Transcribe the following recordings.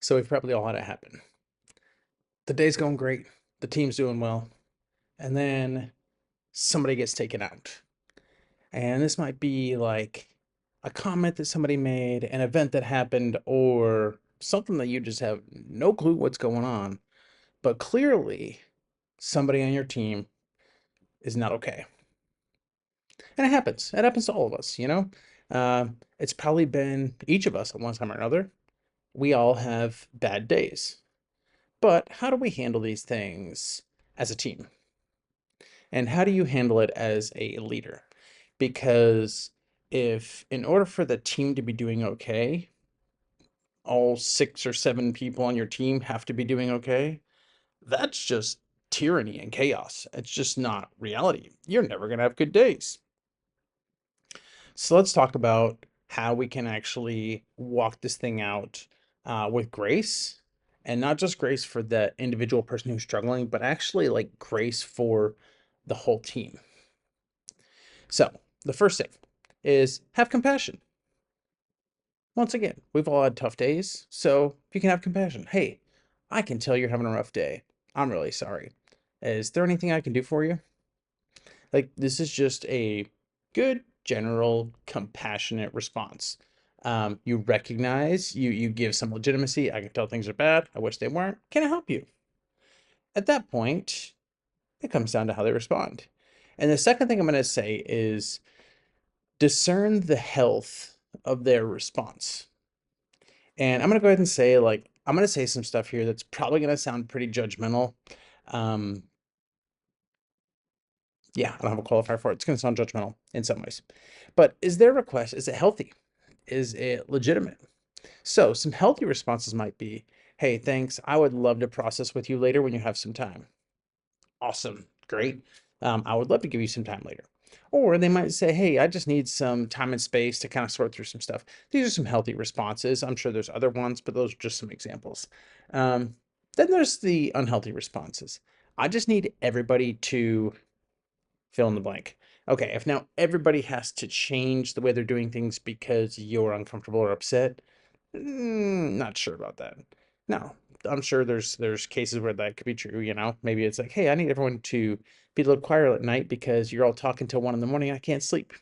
So we've probably all had it happen. The day's going great, the team's doing well, and then somebody gets taken out. And this might be like a comment that somebody made, an event that happened, or something that you just have no clue what's going on. But clearly, somebody on your team is not okay. And it happens. It happens to all of us, you know? It's probably been each of us at one time or another. We all have bad days. But how do we handle these things as a team? And how do you handle it as a leader? Because if, in order for the team to be doing okay, all 6 or 7 people on your team have to be doing okay, that's just tyranny and chaos. It's just not reality. You're never going to have good days. So let's talk about how we can actually walk this thing out with grace, and not just grace for the individual person who's struggling, but actually like grace for the whole team. So the first thing is have compassion. Once again, we've all had tough days, so you can have compassion. Hey, I can tell you're having a rough day. I'm really sorry. Is there anything I can do for you? Like, this is just a good, general, compassionate response. You recognize, you give some legitimacy. I can tell things are bad. I wish they weren't. Can I help you? At that point, it comes down to how they respond. And the second thing I'm going to say is discern the health of their response. And I'm going to go ahead and say, like, I'm going to say some stuff here that's probably going to sound pretty judgmental. Um, yeah, I don't have a qualifier for it. It's going to sound judgmental in some ways. But is their request, is it healthy? Is it legitimate? So some healthy responses might be, hey, thanks. I would love to process with you later when you have some time. Awesome. Great. I would love to give you some time later. Or they might say, hey, I just need some time and space to kind of sort through some stuff. These are some healthy responses. I'm sure there's other ones, but those are just some examples. Um, then there's the unhealthy responses. I just need everybody to fill in the blank. Okay, if now everybody has to change the way they're doing things because you're uncomfortable or upset, not sure about that. No, I'm sure there's cases where that could be true, you know. Maybe it's like, hey, I need everyone to be a little quieter at night because you're all talking till 1 in the morning. I can't sleep.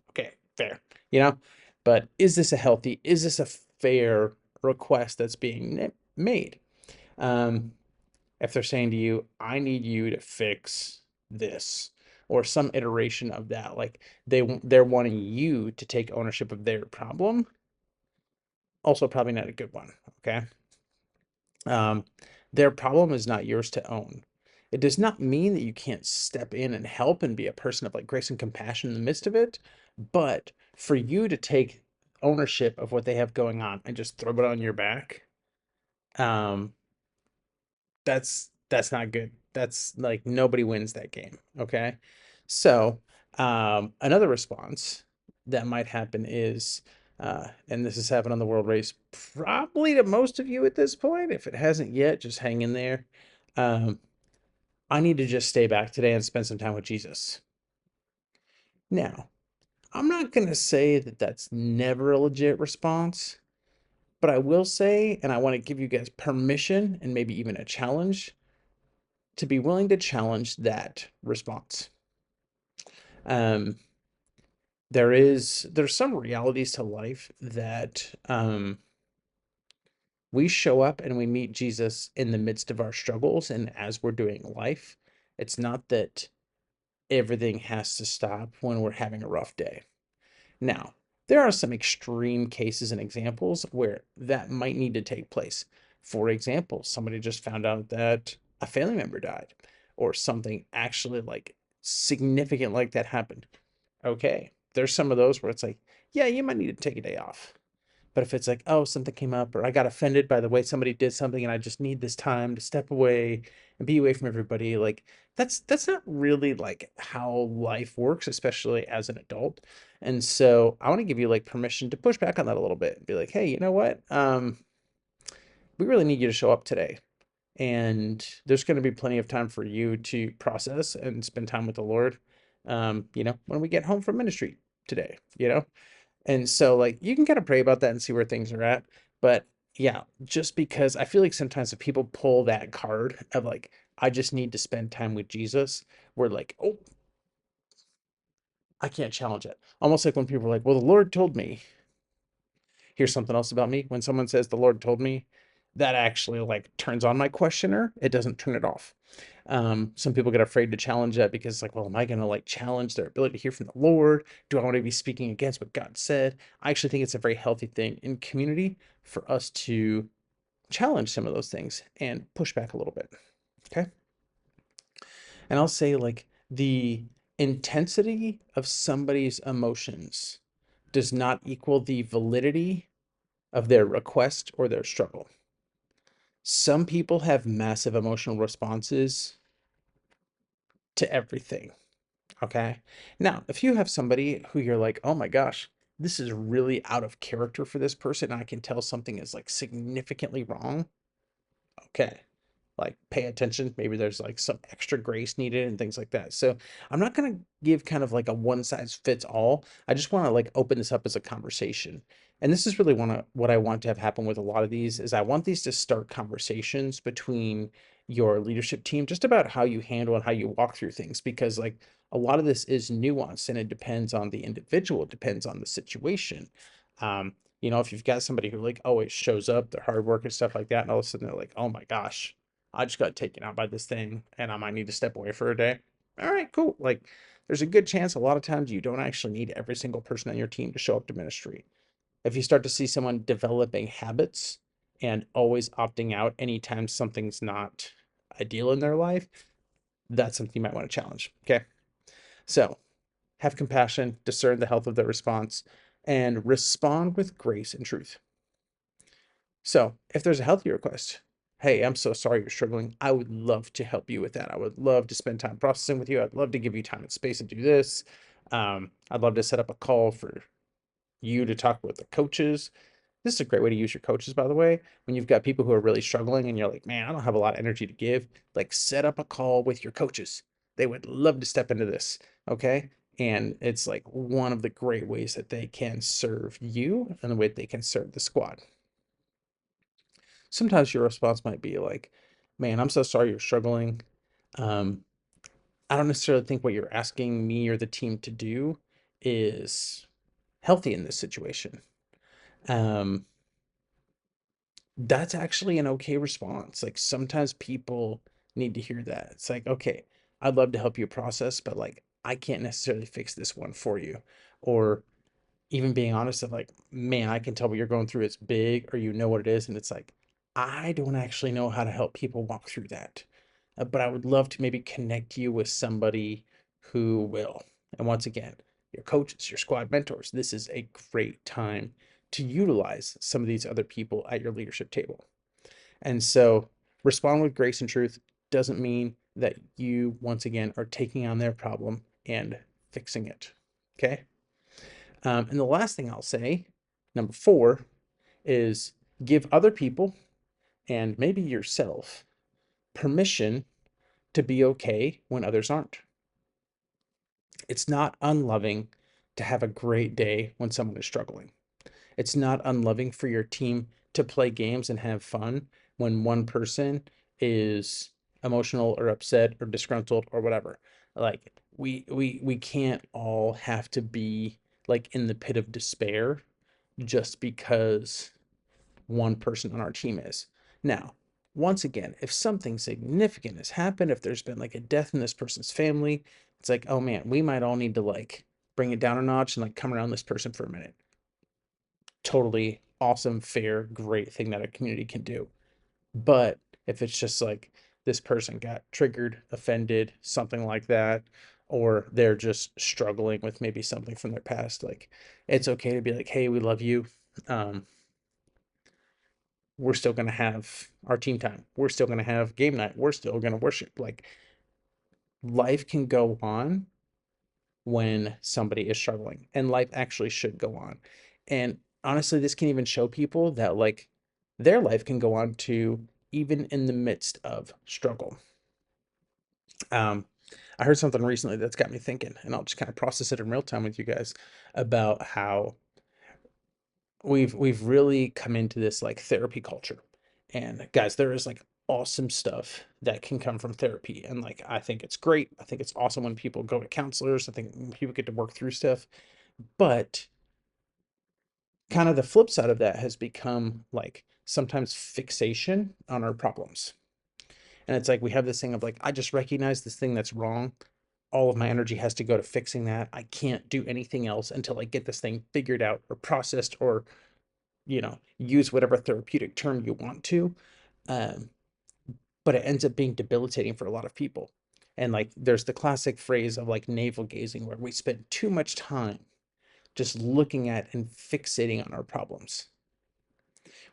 Okay, fair, you know. But is this a fair request that's being made? Um, if they're saying to you, I need you to fix this or some iteration of that, like they're wanting you to take ownership of their problem, also probably not a good one. Okay. Um, their problem is not yours to own. It does not mean that you can't step in and help and be a person of like grace and compassion in the midst of it, but for you to take ownership of what they have going on and just throw it on your back, um, that's not good. That's like nobody wins that game. Okay. So, another response that might happen is, and this has happened on the world race probably to most of you at this point. If it hasn't yet, just hang in there. Um, I need to just stay back today and spend some time with Jesus. Now, I'm not going to say that that's never a legit response, but I will say, and I want to give you guys permission and maybe even a challenge to be willing to challenge that response. Um, there's some realities to life that we show up and we meet Jesus in the midst of our struggles and as we're doing life. It's not that everything has to stop when we're having a rough day. Now, there are some extreme cases and examples where that might need to take place. For example, somebody just found out that a family member died, or something actually like significant like that happened. Okay, there's some of those where it's like, yeah, you might need to take a day off. But if it's like, oh, something came up, or I got offended by the way somebody did something, and I just need this time to step away and be away from everybody, like that's not really like how life works, especially as an adult. And so I want to give you like permission to push back on that a little bit and be like, hey, you know what? We really need you to show up today. And there's going to be plenty of time for you to process and spend time with the Lord. When we get home from ministry today. And so like you can kind of pray about that and see where things are at. But Yeah, just because I feel like sometimes if people pull that card of like, I just need to spend time with Jesus, we're like, oh, I can't challenge it. Almost like when people are like, well, the Lord told me. Here's something else about me. When someone says the Lord told me, that actually like turns on my questioner. It doesn't turn it off. Some people get afraid to challenge that because it's like, well, am I going to like challenge their ability to hear from the Lord? Do I want to be speaking against what God said? I actually think it's a very healthy thing in community for us to challenge some of those things and push back a little bit. Okay. And I'll say, like, the intensity of somebody's emotions does not equal the validity of their request or their struggle. Some people have massive emotional responses to everything. Okay. Now, if you have somebody who you're like, oh my gosh, this is really out of character for this person, and I can tell something is like significantly wrong. Okay. Like pay attention. Maybe there's like some extra grace needed and things like that. So I'm not going to give kind of like a one size fits all. I just want to like open this up as a conversation. And this is really what I want to have happen with a lot of these is I want these to start conversations between your leadership team just about how you handle and how you walk through things because like a lot of this is nuanced and it depends on the individual, it depends on the situation. Um, if you've got somebody who like always shows up, their hard work and stuff like that, and all of a sudden they're like, oh my gosh, I just got taken out by this thing and I might need to step away for a day. All right, cool. Like, there's a good chance a lot of times you don't actually need every single person on your team to show up to ministry. If you start to see someone developing habits and always opting out anytime something's not ideal in their life, that's something you might want to challenge. Okay. So have compassion, discern the health of their response, and respond with grace and truth. So if there's a healthy request, hey, I'm so sorry you're struggling. I would love to help you with that. I would love to spend time processing with you. I'd love to give you time and space to do this. I'd love to set up a call for you to talk with the coaches. This is a great way to use your coaches, by the way. When you've got people who are really struggling and you're like, man, I don't have a lot of energy to give, like set up a call with your coaches. They would love to step into this. Okay. And it's like one of the great ways that they can serve you and the way they can serve the squad. Sometimes your response might be like, man, I'm so sorry you're struggling. Um, I don't necessarily think what you're asking me or the team to do is healthy in this situation. Um, that's actually an okay response. Like sometimes people need to hear that. It's like, okay, I'd love to help you process, but like I can't necessarily fix this one for you. Or even being honest of like, man, I can tell what you're going through. It's big, or you know what it is. And it's like, I don't actually know how to help people walk through that. But I would love to maybe connect you with somebody who will. And once again, your coaches, your squad mentors, this is a great time to utilize some of these other people at your leadership table. And so respond with grace and truth doesn't mean that you, once again, are taking on their problem and fixing it. Okay. And the last thing I'll say, number 4, is give other people and maybe yourself permission to be okay when others aren't. It's not unloving to have a great day when someone is struggling. It's not unloving for your team to play games and have fun when one person is emotional or upset or disgruntled or whatever. Like we can't all have to be like in the pit of despair just because one person on our team is. Now, once again, if something significant has happened, if there's been like a death in this person's family, it's like, oh man, we might all need to like bring it down a notch and like come around this person for a minute. Totally awesome, fair, great thing that a community can do. But if it's just like this person got triggered, offended, something like that, or they're just struggling with maybe something from their past, like it's okay to be like, hey, we love you. Um, we're still going to have our team time. We're still going to have game night. We're still going to worship. Like life can go on when somebody is struggling, and life actually should go on. And honestly, this can even show people that like their life can go on too, even in the midst of struggle. Um, I heard something recently that's got me thinking, and I'll just kind of process it in real time with you guys about how we've really come into this like therapy culture. And guys, there is like awesome stuff that can come from therapy. And like I think it's great. I think it's awesome when people go to counselors. I think when people get to work through stuff. But kind of the flip side of that has become like sometimes fixation on our problems. And it's like we have this thing of like, I just recognize this thing that's wrong. All of my energy has to go to fixing that. I can't do anything else until I get this thing figured out or processed or, use whatever therapeutic term you want to. Um, but it ends up being debilitating for a lot of people. And like, there's the classic phrase of like navel gazing, where we spend too much time just looking at and fixating on our problems.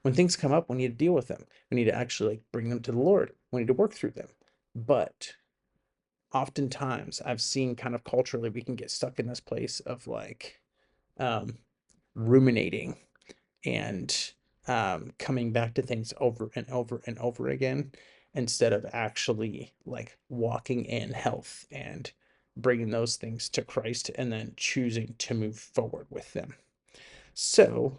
When things come up, we need to deal with them. We need to actually like, bring them to the Lord. We need to work through them. But oftentimes, I've seen kind of culturally, we can get stuck in this place of like um, ruminating and coming back to things over and over and over again instead of actually like walking in health and bringing those things to Christ and then choosing to move forward with them. So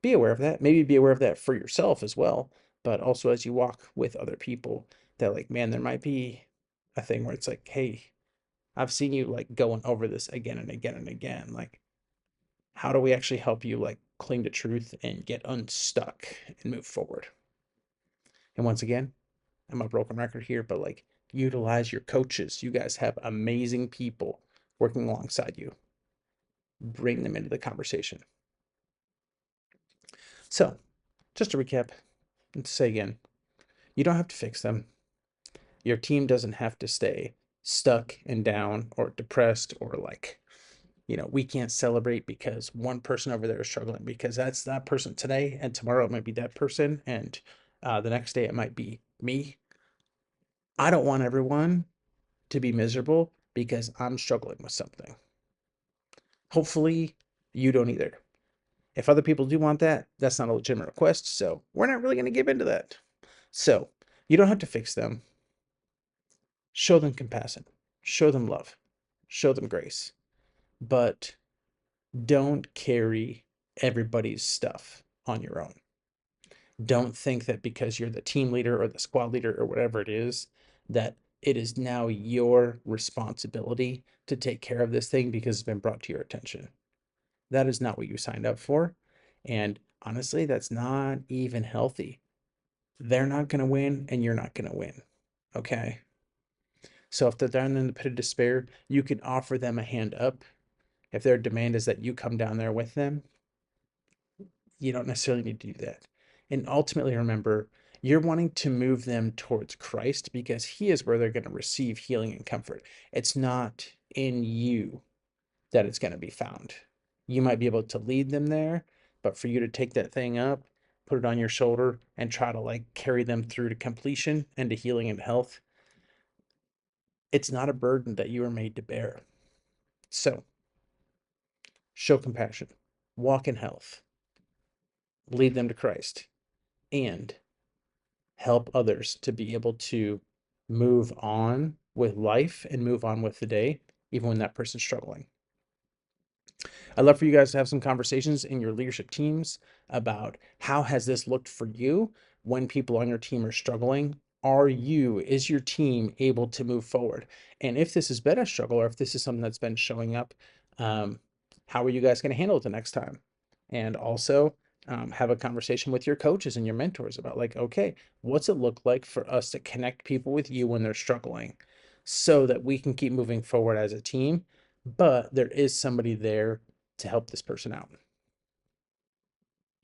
be aware of that. Maybe be aware of that for yourself as well, but also as you walk with other people, that like, man, there might be a thing where it's like, hey, I've seen you like going over this again and again and again. Like, how do we actually help you like cling to truth and get unstuck and move forward? And once again, I'm a broken record here, but like, utilize your coaches. You guys have amazing people working alongside you. Bring them into the conversation. So, just to recap and to say again, you don't have to fix them. Your team doesn't have to stay stuck and down or depressed or like, we can't celebrate because one person over there is struggling, because that's that person today, and tomorrow it might be that person, and the next day it might be me. I don't want everyone to be miserable because I'm struggling with something. Hopefully, you don't either. If other people do want that, that's not a legitimate request, so we're not really going to give into that. So, you don't have to fix them. Show them compassion, show them love, show them grace, but don't carry everybody's stuff on your own. Don't think that because you're the team leader or the squad leader or whatever it is, that it is now your responsibility to take care of this thing because it's been brought to your attention. That is not what you signed up for. And honestly, that's not even healthy. They're not going to win and you're not going to win. Okay. So if they're down in the pit of despair, you can offer them a hand up. If their demand is that you come down there with them, you don't necessarily need to do that. And ultimately, remember, you're wanting to move them towards Christ because He is where they're going to receive healing and comfort. It's not in you that it's going to be found. You might be able to lead them there, but for you to take that thing up, put it on your shoulder, and try to like carry them through to completion and to healing and health, it's not a burden that you are made to bear. So, show compassion, walk in health, lead them to Christ, and help others to be able to move on with life and move on with the day, even when that person's struggling. I'd love for you guys to have some conversations in your leadership teams about how has this looked for you when people on your team are struggling. Is your team able to move forward? And if this has been a struggle, or if this is something that's been showing up, um, how are you guys going to handle it the next time? And also, have a conversation with your coaches and your mentors about like, okay, what's it look like for us to connect people with you when they're struggling so that we can keep moving forward as a team, but there is somebody there to help this person out.